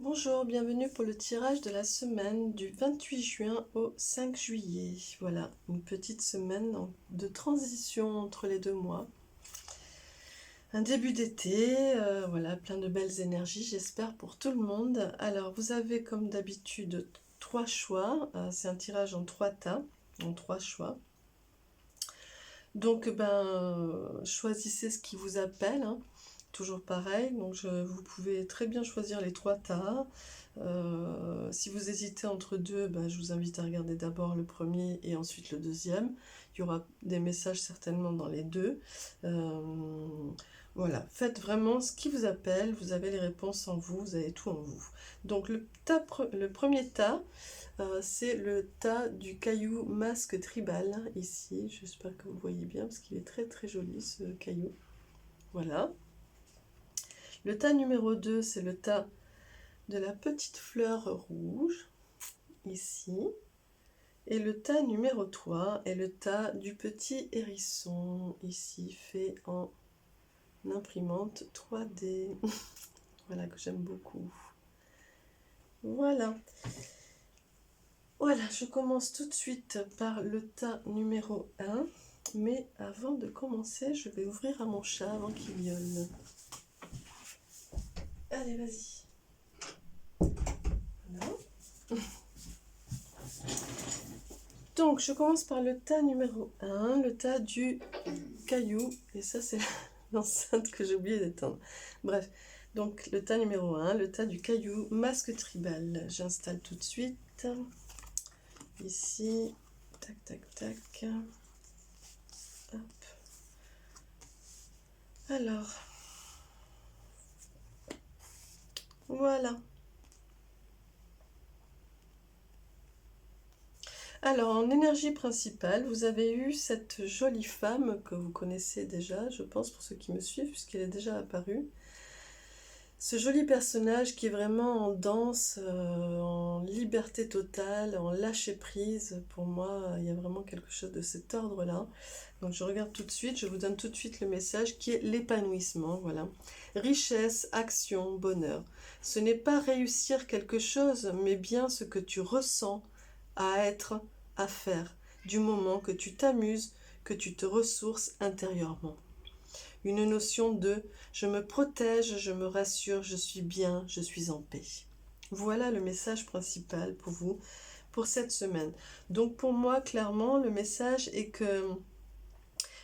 Bonjour, bienvenue pour le tirage de la semaine du 28 juin au 5 juillet. Voilà, une petite semaine de transition entre les 2 mois. Un début d'été, voilà, plein de belles énergies, j'espère, pour tout le monde. Alors, vous avez comme d'habitude 3 choix. C'est un tirage en 3 tas, en 3 choix. Donc, choisissez ce qui vous appelle, hein. Toujours pareil, donc vous pouvez très bien choisir les 3 tas. Si vous hésitez entre deux, je vous invite à regarder d'abord le premier et ensuite le deuxième. Il y aura des messages certainement dans les deux. Voilà, faites vraiment ce qui vous appelle, vous avez les réponses en vous, vous avez tout en vous. Donc le premier tas, c'est le tas du caillou masque tribal, ici. J'espère que vous voyez bien, parce qu'il est très très joli ce caillou. Voilà. Le tas numéro 2, c'est le tas de la petite fleur rouge, ici. Et le tas numéro 3 est le tas du petit hérisson, ici, fait en imprimante 3D. Voilà, que j'aime beaucoup. Voilà. Voilà, je commence tout de suite par le tas numéro 1. Mais avant de commencer, je vais ouvrir à mon chat avant qu'il miaule. Allez, vas-y. Voilà. Donc, je commence par le tas numéro 1, le tas du caillou. Et ça, c'est l'enceinte que j'ai oublié d'éteindre. Bref, donc le tas numéro 1, le tas du caillou masque tribal. J'installe tout de suite. Ici, tac, tac, tac. Hop. Alors, voilà. Alors, en énergie principale, vous avez eu cette jolie femme que vous connaissez déjà, je pense, pour ceux qui me suivent, puisqu'elle est déjà apparue. Ce joli personnage qui est vraiment en danse, en liberté totale, en lâcher prise. Pour moi, il y a vraiment quelque chose de cet ordre-là. Donc je regarde tout de suite, je vous donne tout de suite le message qui est l'épanouissement, voilà. Richesse, action, bonheur. Ce n'est pas réussir quelque chose, mais bien ce que tu ressens à être, à faire, du moment que tu t'amuses, que tu te ressources intérieurement. Une notion de « je me protège, je me rassure, je suis bien, je suis en paix ». Voilà le message principal pour vous, pour cette semaine. Donc pour moi, clairement, le message est que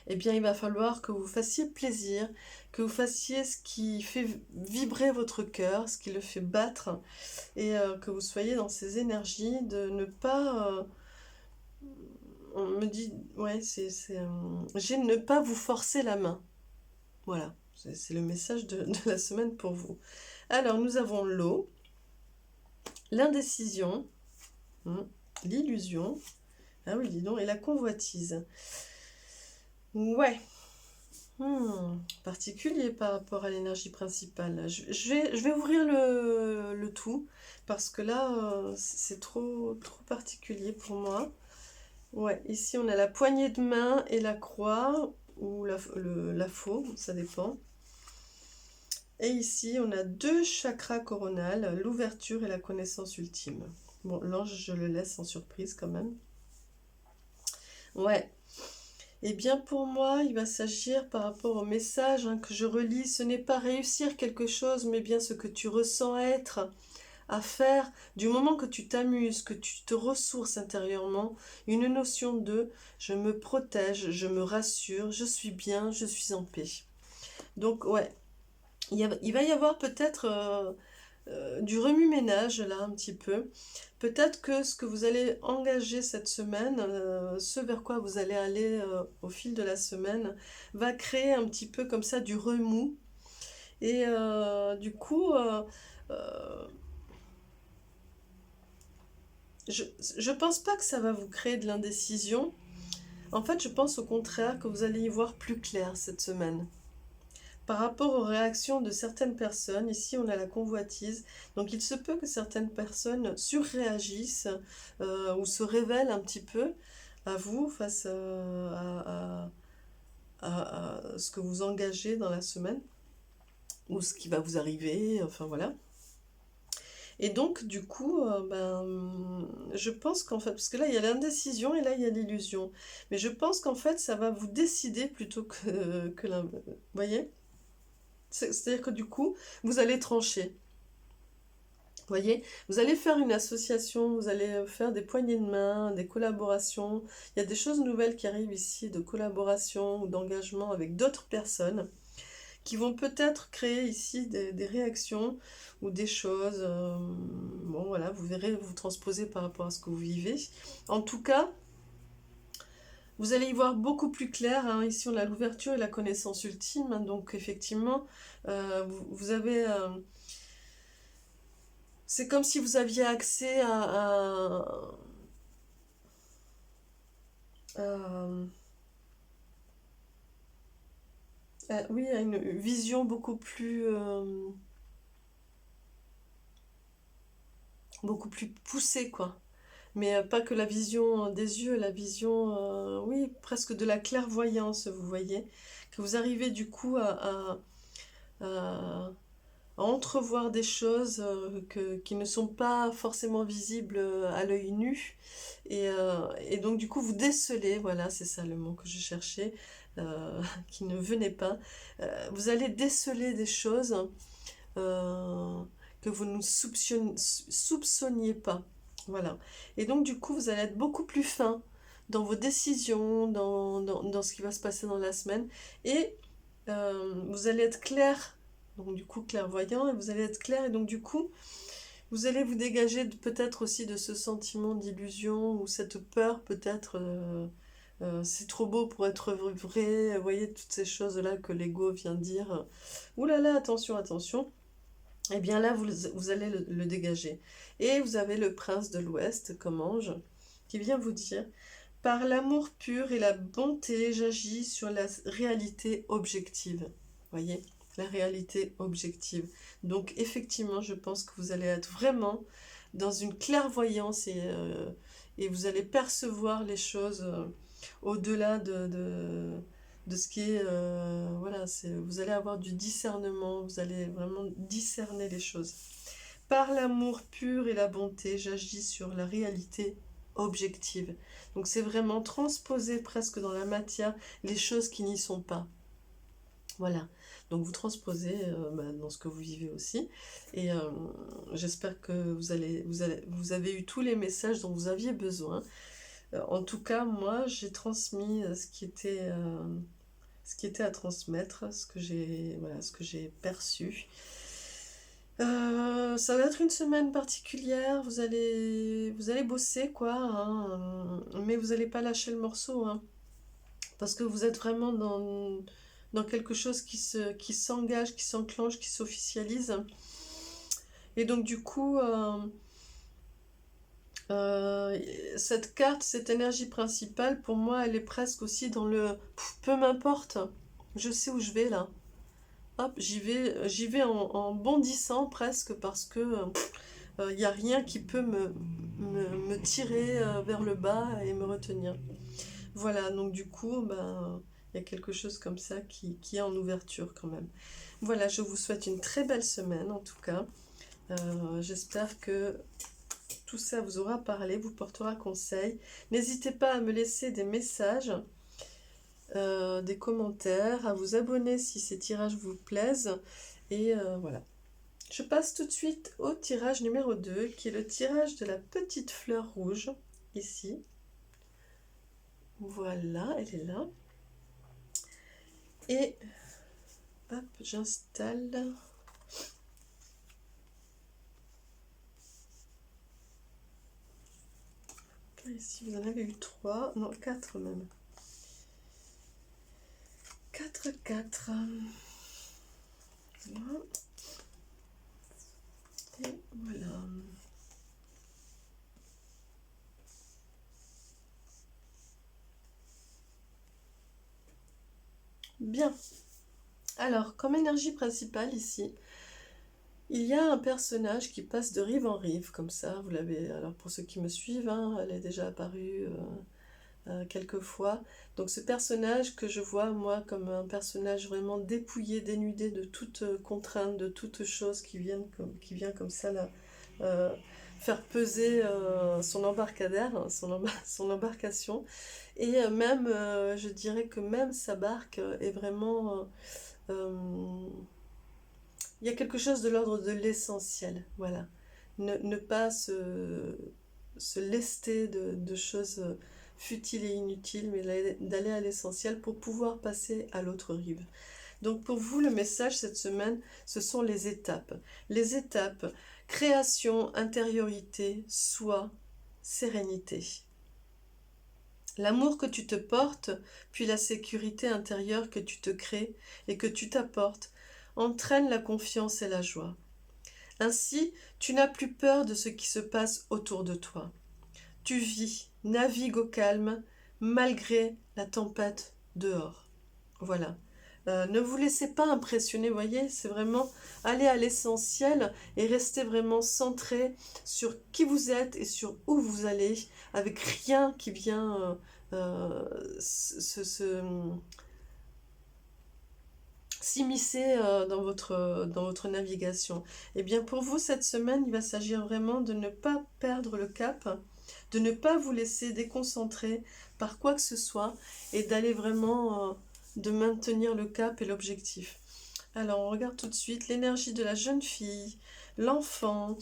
il va falloir que vous fassiez plaisir, que vous fassiez ce qui fait vibrer votre cœur, ce qui le fait battre, et que vous soyez dans ces énergies de ne pas... on me dit, ouais, j'ai ne pas vous forcer la main. Voilà, c'est le message de la semaine pour vous. Alors, nous avons l'eau, l'indécision, l'illusion, ah oui, dis donc, et la convoitise. Ouais, particulier par rapport à l'énergie principale. Je vais ouvrir le tout, parce que là, c'est trop particulier pour moi. Ouais, ici, on a la poignée de main et la croix, ou la faux, ça dépend. Et ici, on a 2 chakras coronales, l'ouverture et la connaissance ultime. Bon, l'ange, je le laisse en surprise quand même. Ouais. Eh bien, pour moi, il va s'agir par rapport au message que je relis. Ce n'est pas réussir quelque chose, mais bien ce que tu ressens être, à faire, du moment que tu t'amuses, que tu te ressources intérieurement. Une notion de « je me protège, je me rassure, je suis bien, je suis en paix ». Donc, ouais. Il va y avoir peut-être du remue-ménage là un petit peu. Peut-être que ce que vous allez engager cette semaine, ce vers quoi vous allez aller au fil de la semaine, va créer un petit peu comme ça du remous. Et du coup, je pense pas que ça va vous créer de l'indécision. En fait, je pense au contraire que vous allez y voir plus clair cette semaine. Par rapport aux réactions de certaines personnes, ici on a la convoitise, donc il se peut que certaines personnes surréagissent ou se révèlent un petit peu à vous face à ce que vous engagez dans la semaine ou ce qui va vous arriver, enfin voilà. Et donc, du coup, je pense qu'en fait, parce que là, il y a l'indécision et là, il y a l'illusion. Mais je pense qu'en fait, ça va vous décider plutôt que vous voyez? C'est-à-dire que du coup, vous allez trancher. Vous voyez, vous allez faire une association, vous allez faire des poignées de main, des collaborations. Il y a des choses nouvelles qui arrivent ici, de collaboration ou d'engagement avec d'autres personnes qui vont peut-être créer ici des réactions ou des choses. Bon, voilà, vous verrez, vous transposez par rapport à ce que vous vivez. En tout cas, vous allez y voir beaucoup plus clair. Hein. Ici, on a l'ouverture et la connaissance ultime. Hein. Donc, effectivement, vous avez... c'est comme si vous aviez accès à- oui, à une vision beaucoup plus poussée, quoi. Mais pas que la vision des yeux, la vision, oui, presque de la clairvoyance, vous voyez, que vous arrivez du coup à- à entrevoir des choses qui ne sont pas forcément visibles à l'œil nu. Et donc du coup, vous décelez, voilà, c'est ça le mot que je cherchais, qui ne venait pas. Vous allez déceler des choses euh, que vous ne soupçonniez pas. Voilà. Et donc, du coup, vous allez être beaucoup plus fin dans vos décisions, dans ce qui va se passer dans la semaine. Et vous allez être clair, donc du coup clairvoyant, et vous allez être clair, et donc du coup, vous allez vous dégager peut-être aussi de ce sentiment d'illusion ou cette peur peut-être. C'est trop beau pour être vrai, vous voyez toutes ces choses-là que l'ego vient dire. Ouh là là, attention, attention. Et bien là, vous allez le dégager. Et vous avez le prince de l'Ouest comme ange qui vient vous dire, par l'amour pur et la bonté, j'agis sur la réalité objective. Voyez, la réalité objective. Donc effectivement, je pense que vous allez être vraiment dans une clairvoyance et vous allez percevoir les choses au-delà de ce qui est... voilà, vous allez avoir du discernement, vous allez vraiment discerner les choses. Par l'amour pur et la bonté, j'agis sur la réalité objective. Donc c'est vraiment transposer presque dans la matière les choses qui n'y sont pas. Voilà. Donc vous transposez dans ce que vous vivez aussi. Et j'espère que vous avez eu tous les messages dont vous aviez besoin. En tout cas, moi, j'ai transmis ce qui était à transmettre, ce que j'ai perçu. Ça va être une semaine particulière, vous allez bosser quoi, hein, mais vous n'allez pas lâcher le morceau, hein, parce que vous êtes vraiment dans quelque chose qui s'engage, qui s'enclenche, qui s'officialise. Et donc du coup, euh, cette carte, cette énergie principale, pour moi, elle est presque aussi dans le peu m'importe, je sais où je vais là. Hop, j'y vais en bondissant presque parce que il n'y a rien qui peut me tirer vers le bas et me retenir. Voilà, donc du coup, il y a quelque chose comme ça qui est en ouverture quand même. Voilà, je vous souhaite une très belle semaine en tout cas. J'espère que tout ça vous aura parlé, vous portera conseil. N'hésitez pas à me laisser des messages, des commentaires, à vous abonner si ces tirages vous plaisent. Et voilà. Je passe tout de suite au tirage numéro 2, qui est le tirage de la petite fleur rouge, ici. Voilà, elle est là. Et hop, j'installe. Ici, vous en avez eu 3, non, 4 même. 4, 4. Voilà. Et voilà. Bien. Alors, comme énergie principale ici, il y a un personnage qui passe de rive en rive, comme ça, vous l'avez... Alors, pour ceux qui me suivent, hein, elle est déjà apparue quelques fois. Donc ce personnage que je vois, moi, comme un personnage vraiment dépouillé, dénudé de toute contrainte, de toute chose qui vient comme ça, là, faire peser son embarcadère, hein, son embarcation. Et même, je dirais que même sa barque est vraiment... il y a quelque chose de l'ordre de l'essentiel, voilà. Ne pas se lester de choses futiles et inutiles, mais d'aller à l'essentiel pour pouvoir passer à l'autre rive. Donc pour vous, le message cette semaine, ce sont les étapes. Les étapes, création, intériorité, soi, sérénité. L'amour que tu te portes, puis la sécurité intérieure que tu te crées et que tu t'apportes, entraînent la confiance et la joie. Ainsi, tu n'as plus peur de ce qui se passe autour de toi. Tu vis, navigues au calme, malgré la tempête dehors. Voilà. Ne vous laissez pas impressionner, voyez, c'est vraiment aller à l'essentiel et rester vraiment centré sur qui vous êtes et sur où vous allez, avec rien qui vient s'immiscer dans votre navigation. Eh bien, pour vous, cette semaine, il va s'agir vraiment de ne pas perdre le cap, de ne pas vous laisser déconcentrer par quoi que ce soit et d'aller vraiment, de maintenir le cap et l'objectif. Alors, on regarde tout de suite l'énergie de la jeune fille, l'enfant,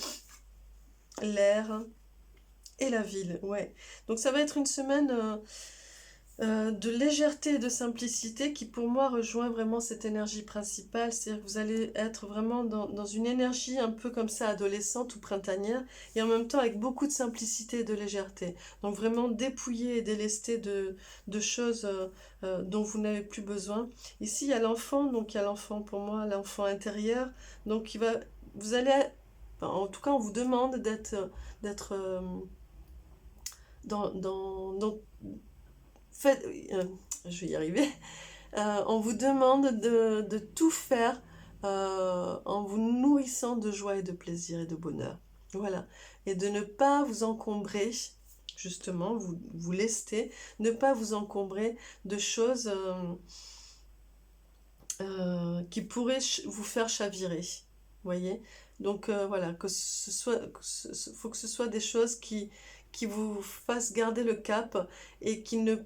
l'air et la ville. Ouais. Donc, ça va être une semaine... de légèreté et de simplicité qui pour moi rejoint vraiment cette énergie principale, c'est-à-dire que vous allez être vraiment dans une énergie un peu comme ça adolescente ou printanière et en même temps avec beaucoup de simplicité et de légèreté. Donc vraiment dépouillé et délesté de choses dont vous n'avez plus besoin. Ici il y a l'enfant, donc il y a l'enfant pour moi, l'enfant intérieur, donc vous allez, en tout cas on vous demande d'être dans faites, je vais y arriver. On vous demande de tout faire en vous nourrissant de joie et de plaisir et de bonheur. Voilà. Et de ne pas vous encombrer, justement, vous lester, ne pas vous encombrer de choses qui pourraient vous faire chavirer. Voyez? Donc voilà, faut que ce soit des choses qui vous fassent garder le cap et qui ne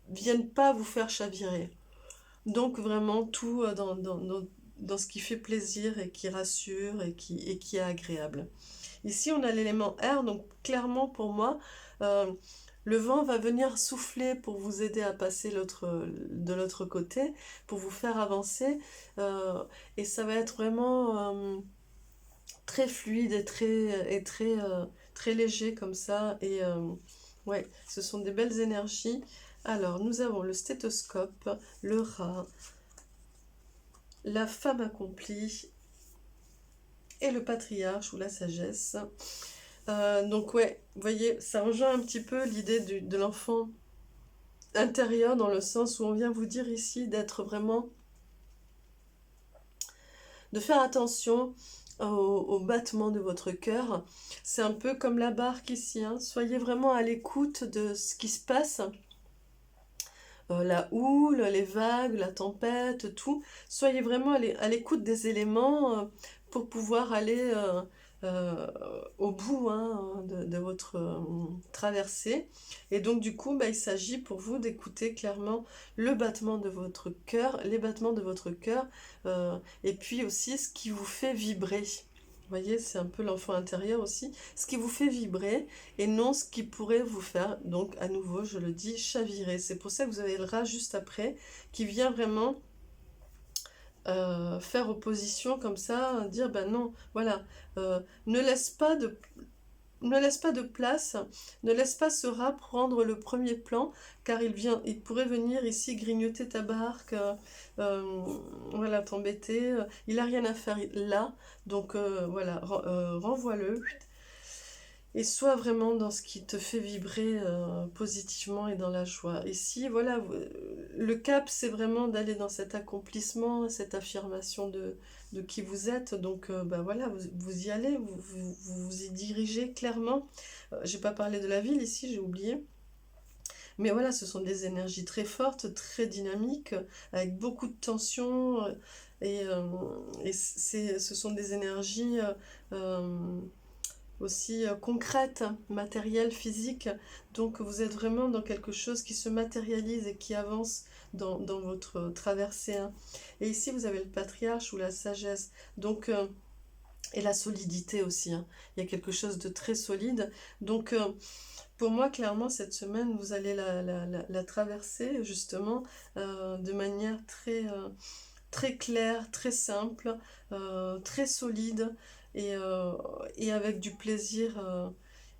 viennent pas vous faire chavirer. Donc vraiment tout dans ce qui fait plaisir et qui rassure et qui est agréable. Ici on a l'élément air, donc clairement pour moi, le vent va venir souffler pour vous aider à passer de l'autre côté, pour vous faire avancer, et ça va être vraiment très fluide très léger comme ça, et ouais, ce sont des belles énergies. Alors, nous avons le stéthoscope, le rat, la femme accomplie et le patriarche ou la sagesse. Donc ouais, vous voyez, ça rejoint un petit peu l'idée de l'enfant intérieur dans le sens où on vient vous dire ici d'être vraiment, de faire attention au battement de votre cœur. C'est un peu comme la barque ici, hein. Soyez vraiment à l'écoute de ce qui se passe. La houle, les vagues, la tempête, tout. Soyez vraiment à l'écoute des éléments pour pouvoir aller au bout hein, de votre traversée. Et donc du coup, il s'agit pour vous d'écouter clairement le battement de votre cœur, les battements de votre cœur, et puis aussi ce qui vous fait vibrer. Vous voyez, c'est un peu l'enfant intérieur aussi. Ce qui vous fait vibrer et non ce qui pourrait vous faire, donc à nouveau, je le dis, chavirer. C'est pour ça que vous avez le rat juste après, qui vient vraiment faire opposition comme ça, dire ben non, voilà, ne laisse pas de place, ne laisse pas ce rat prendre le premier plan, car il pourrait venir ici grignoter ta barque, voilà, t'embêter, il n'a rien à faire là, donc voilà, renvoie-le, et sois vraiment dans ce qui te fait vibrer positivement et dans la joie. Ici, voilà, le cap, c'est vraiment d'aller dans cet accomplissement, cette affirmation de qui vous êtes. Donc, voilà, vous y allez, vous y dirigez clairement. J'ai pas parlé de la ville ici, j'ai oublié. Mais voilà, ce sont des énergies très fortes, très dynamiques, avec beaucoup de tension. Et ce sont des énergies aussi concrètes, matérielles, physiques. Donc vous êtes vraiment dans quelque chose qui se matérialise et qui avance dans votre traversée, hein. Et ici vous avez le patriarche ou la sagesse. Donc et la solidité aussi, hein. Il y a quelque chose de très solide. Donc pour moi, clairement, cette semaine, vous allez la traverser justement de manière très claire, très simple, très solide et avec du plaisir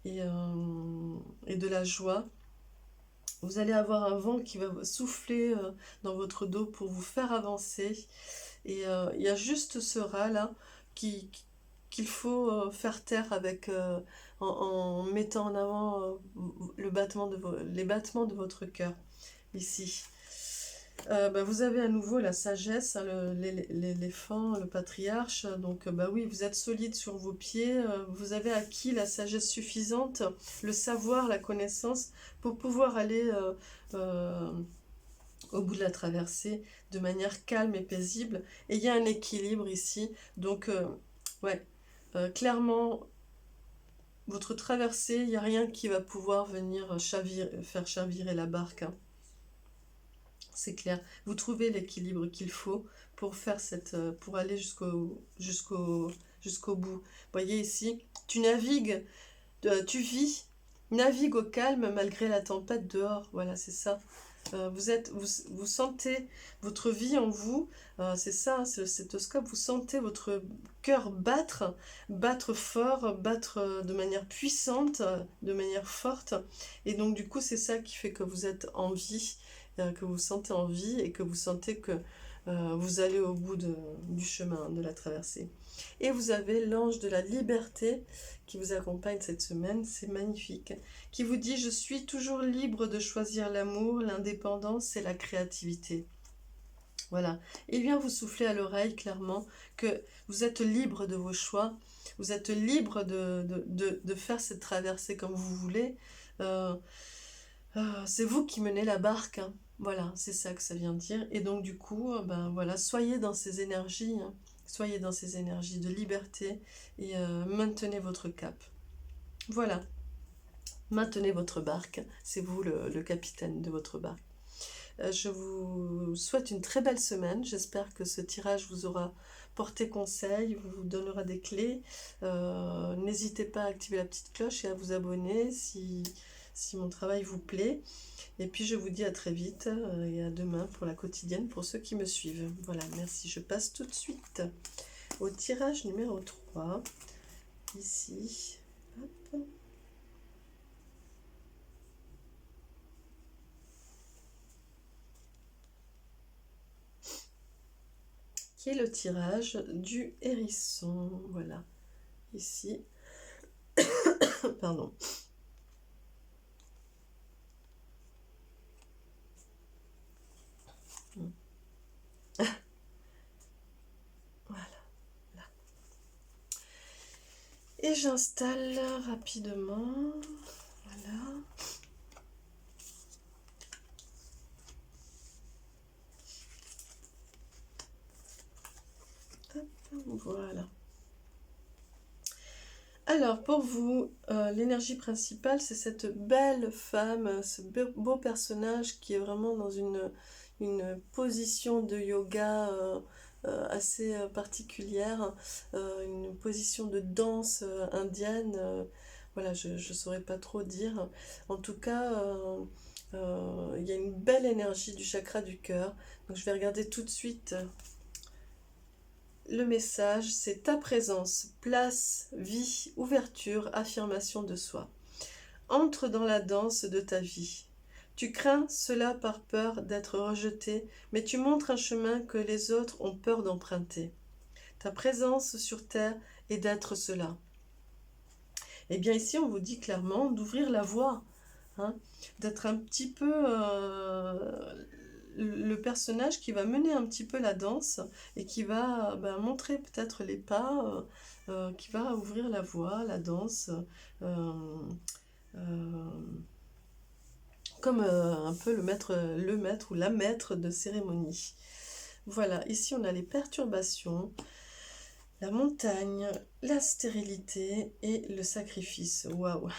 et, euh, et de la joie. Vous allez avoir un vent qui va souffler dans votre dos pour vous faire avancer. Et il y a juste ce rat-là qu'il faut faire taire avec, en mettant en avant les battements de votre cœur, ici. Bah, vous avez à nouveau la sagesse, hein, l'éléphant, le patriarche. Donc bah oui, vous êtes solide sur vos pieds, vous avez acquis la sagesse suffisante, le savoir, la connaissance pour pouvoir aller au bout de la traversée de manière calme et paisible. Et il y a un équilibre ici. Donc ouais, clairement, votre traversée, il n'y a rien qui va pouvoir venir faire chavirer la barque, hein. C'est clair. Vous trouvez l'équilibre qu'il faut pour faire pour aller jusqu'au bout. Vous voyez ici, tu navigues, tu vis, navigue au calme malgré la tempête dehors. Voilà, c'est ça. Vous sentez votre vie en vous, c'est ça, hein, c'est le stéthoscope, vous sentez votre cœur battre fort, battre de manière puissante, de manière forte. Et donc du coup, c'est ça qui fait que vous êtes en vie, que vous sentez en vie et que vous sentez que vous allez au bout du chemin, de la traversée. Et vous avez l'ange de la liberté qui vous accompagne cette semaine, c'est magnifique, qui vous dit « Je suis toujours libre de choisir l'amour, l'indépendance et la créativité ». Voilà. Il vient vous souffler à l'oreille clairement que vous êtes libre de vos choix, vous êtes libre de faire cette traversée comme vous voulez. C'est vous qui menez la barque, hein. Voilà, c'est ça que ça vient dire. Et donc du coup, ben voilà, soyez dans ces énergies, hein. Soyez dans ces énergies de liberté et maintenez votre cap. Voilà, maintenez votre barque, c'est vous le capitaine de votre barque. Je vous souhaite une très belle semaine, j'espère que ce tirage vous aura porté conseil, vous donnera des clés. N'hésitez pas à activer la petite cloche et à vous abonner si mon travail vous plaît. Et puis je vous dis à très vite et à demain pour la quotidienne pour ceux qui me suivent. Voilà, merci. Je passe tout de suite au tirage numéro 3. Ici. Hop. Qui est le tirage du hérisson. Voilà. Ici. Pardon. Voilà. Là. Et j'installe rapidement. Voilà. Hop, voilà. Alors, pour vous, l'énergie principale, c'est cette belle femme, ce beau personnage qui est vraiment dans une position de yoga assez particulière, une position de danse indienne. Voilà, je ne saurais pas trop dire. En tout cas, il y a une belle énergie du chakra du cœur. Donc, je vais regarder tout de suite. Le message, c'est ta présence, place, vie, ouverture, affirmation de soi. Entre dans la danse de ta vie. Tu crains cela par peur d'être rejeté, mais tu montres un chemin que les autres ont peur d'emprunter. Ta présence sur terre est d'être cela. Et bien ici, on vous dit clairement d'ouvrir la voie, hein, d'être un petit peu le personnage qui va mener un petit peu la danse et qui va montrer peut-être les pas, qui va ouvrir la voie, la danse, comme un peu le maître ou la maître de cérémonie. Voilà, ici on a les perturbations, la montagne, la stérilité et le sacrifice. Waouh!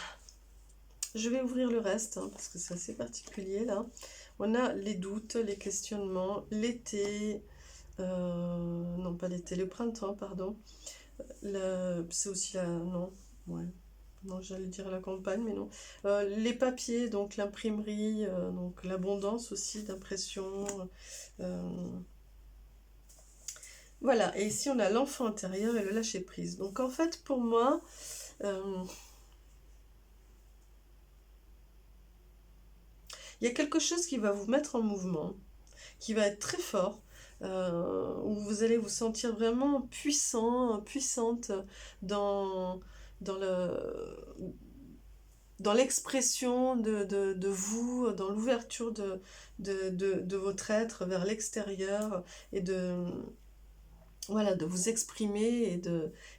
Je vais ouvrir le reste, hein, parce que c'est assez particulier là. On a les doutes, les questionnements, l'été, non pas l'été, le printemps, pardon. C'est aussi la... Non, ouais. Non, j'allais dire la campagne, mais non. Les papiers, donc l'imprimerie, donc l'abondance aussi d'impression. euh, voilà, et ici on a l'enfant intérieur et le lâcher-prise. Donc en fait, pour moi, euh, il y a quelque chose qui va vous mettre en mouvement, qui va être très fort, où vous allez vous sentir vraiment puissant, puissante dans, dans le, dans l'expression de vous, dans l'ouverture de votre être vers l'extérieur et voilà, de vous exprimer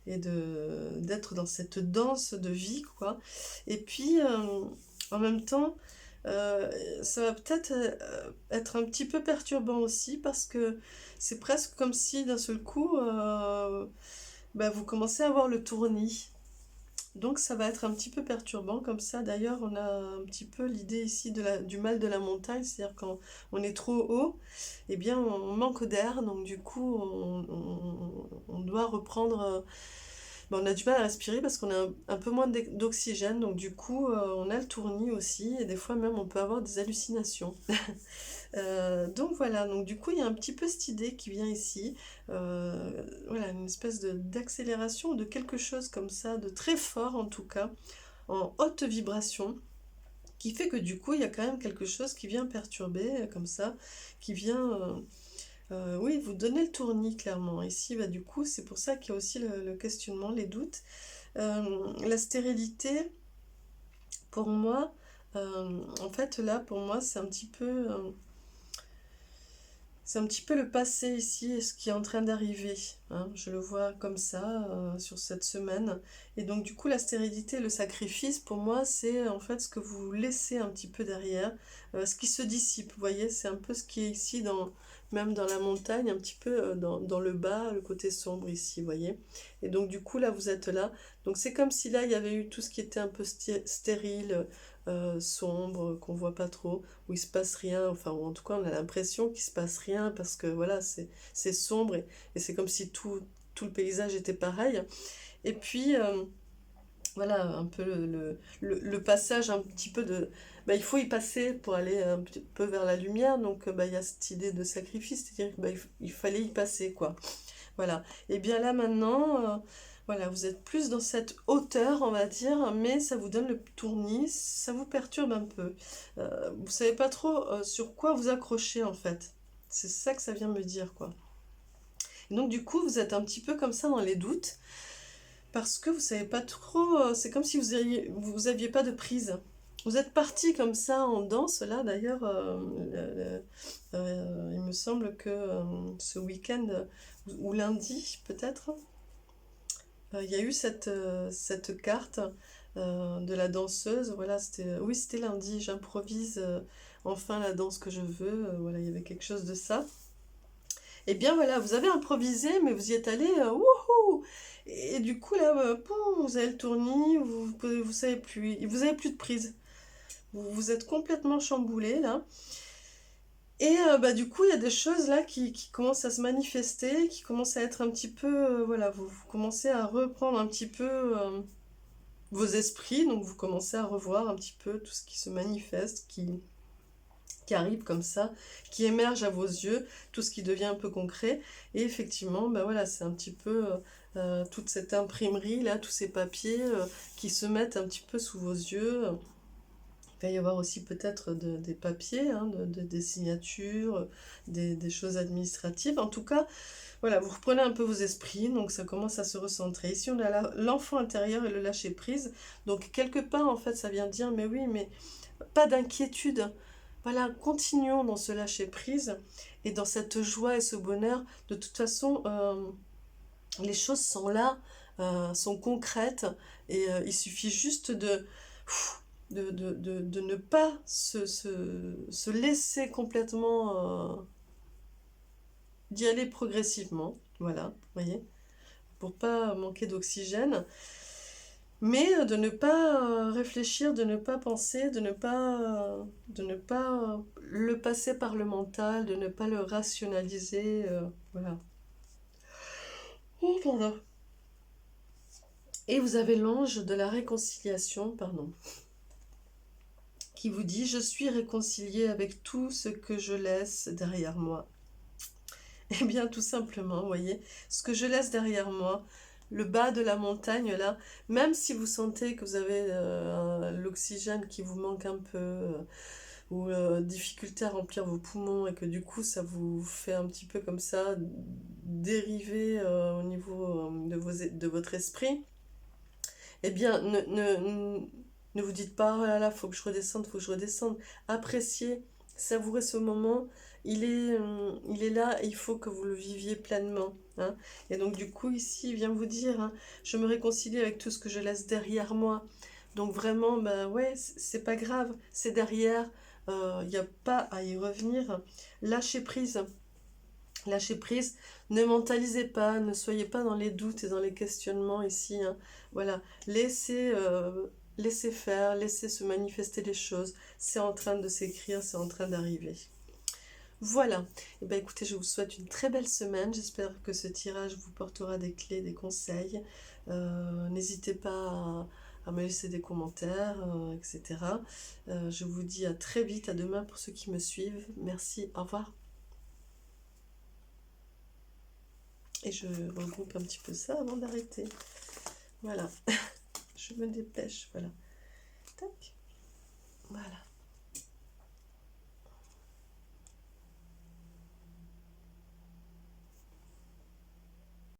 d'être dans cette danse de vie, quoi. Et puis, en même temps, euh, ça va peut-être être un petit peu perturbant aussi parce que c'est presque comme si d'un seul coup, bah, vous commencez à avoir le tournis. Donc ça va être un petit peu perturbant comme ça. D'ailleurs, on a un petit peu l'idée ici du mal de la montagne, c'est-à-dire quand on est trop haut, eh bien on manque d'air, donc du coup on doit reprendre... ben, on a du mal à respirer parce qu'on a un peu moins d'oxygène, donc du coup on a le tournis aussi, et des fois même on peut avoir des hallucinations. Donc voilà, donc du coup il y a un petit peu cette idée qui vient ici, voilà, une espèce d'accélération de quelque chose comme ça, de très fort en tout cas, en haute vibration, qui fait que du coup il y a quand même quelque chose qui vient perturber comme ça, qui vient, oui, vous donner le tournis clairement. Ici, bah, du coup c'est pour ça qu'il y a aussi le questionnement, les doutes. La stérilité, pour moi, en fait là pour moi c'est un petit peu... c'est un petit peu le passé ici et ce qui est en train d'arriver, hein. Je le vois comme ça sur cette semaine. Et donc du coup la stérilité, le sacrifice, pour moi c'est en fait ce que vous laissez un petit peu derrière, ce qui se dissipe. Vous voyez, c'est un peu ce qui est ici, même dans la montagne, un petit peu dans le bas, le côté sombre ici, vous voyez. Et donc du coup là vous êtes là. Donc c'est comme si là il y avait eu tout ce qui était un peu stérile, sombre, qu'on voit pas trop, où il se passe rien, enfin, ou en tout cas on a l'impression qu'il se passe rien parce que voilà, c'est sombre et c'est comme si tout le paysage était pareil. Et puis, voilà, un peu le passage un petit peu de... Bah, il faut y passer pour aller un petit peu vers la lumière, donc bah, il y a cette idée de sacrifice, c'est-à-dire qu'il fallait y passer, quoi. Voilà. Et bien là maintenant, voilà, vous êtes plus dans cette hauteur, on va dire, mais ça vous donne le tournis, ça vous perturbe un peu. Vous savez pas trop sur quoi vous accrocher en fait. C'est ça que ça vient me dire, quoi. Et donc du coup, vous êtes un petit peu comme ça dans les doutes, parce que vous savez pas trop, c'est comme si vous aviez pas de prise. Vous êtes parti comme ça en danse, là d'ailleurs, il me semble que ce week-end, ou lundi peut-être, il y a eu cette carte de la danseuse. Voilà, oui, c'était lundi. J'improvise enfin la danse que je veux. Voilà, il y avait quelque chose de ça. Et bien voilà, vous avez improvisé, mais vous y êtes allé. Wouhou! Et du coup, là, pouf, vous avez le tournis, vous savez plus, vous avez plus de prise. Vous êtes complètement chamboulé là. Et bah, du coup, il y a des choses là qui commencent à se manifester, qui commencent à être un petit peu, voilà, vous commencez à reprendre un petit peu vos esprits, donc vous commencez à revoir un petit peu tout ce qui se manifeste, qui arrive comme ça, qui émerge à vos yeux, tout ce qui devient un peu concret. Et effectivement, bah voilà, c'est un petit peu toute cette imprimerie là, tous ces papiers qui se mettent un petit peu sous vos yeux. Il va y avoir aussi peut-être des papiers, hein, des signatures, des choses administratives. En tout cas, voilà, vous reprenez un peu vos esprits, donc ça commence à se recentrer. Ici, on a l'enfant intérieur et le lâcher-prise. Donc, quelque part, en fait, ça vient dire, mais oui, mais pas d'inquiétude. Voilà, continuons dans ce lâcher-prise et dans cette joie et ce bonheur. De toute façon, les choses sont là, sont concrètes, et il suffit juste de ne pas se laisser complètement d'y aller progressivement, voilà, vous voyez, pour pas manquer d'oxygène, mais de ne pas réfléchir, de ne pas penser, de ne pas le passer par le mental, de ne pas le rationaliser, voilà. Oh, pardon. Et vous avez l'ange de la réconciliation, pardon, qui vous dit: je suis réconcilié avec tout ce que je laisse derrière moi. Eh bien, tout simplement, vous voyez, ce que je laisse derrière moi, le bas de la montagne là, même si vous sentez que vous avez l'oxygène qui vous manque un peu, ou difficulté à remplir vos poumons, et que du coup ça vous fait un petit peu comme ça dériver au niveau de votre esprit, eh bien, ne vous dites pas: oh là là, faut que je redescende, faut que je redescende. Appréciez, savourez ce moment. Il est là, et il faut que vous le viviez pleinement, hein. Et donc, du coup, ici, il vient vous dire, hein, je me réconcilie avec tout ce que je laisse derrière moi. Donc, vraiment, ben ouais, c'est pas grave, c'est derrière. Il n'y a pas à y revenir. Lâchez prise. Lâchez prise, ne mentalisez pas, ne soyez pas dans les doutes et dans les questionnements ici, hein. Voilà, laissez faire, laissez se manifester les choses. C'est en train de s'écrire, c'est en train d'arriver. Voilà. Eh bien, écoutez, je vous souhaite une très belle semaine. J'espère que ce tirage vous portera des clés, des conseils. N'hésitez pas à me laisser des commentaires, etc. Je vous dis à très vite, à demain pour ceux qui me suivent. Merci, au revoir. Et je regroupe un petit peu ça avant d'arrêter. Voilà, je me dépêche, voilà. Tac, voilà.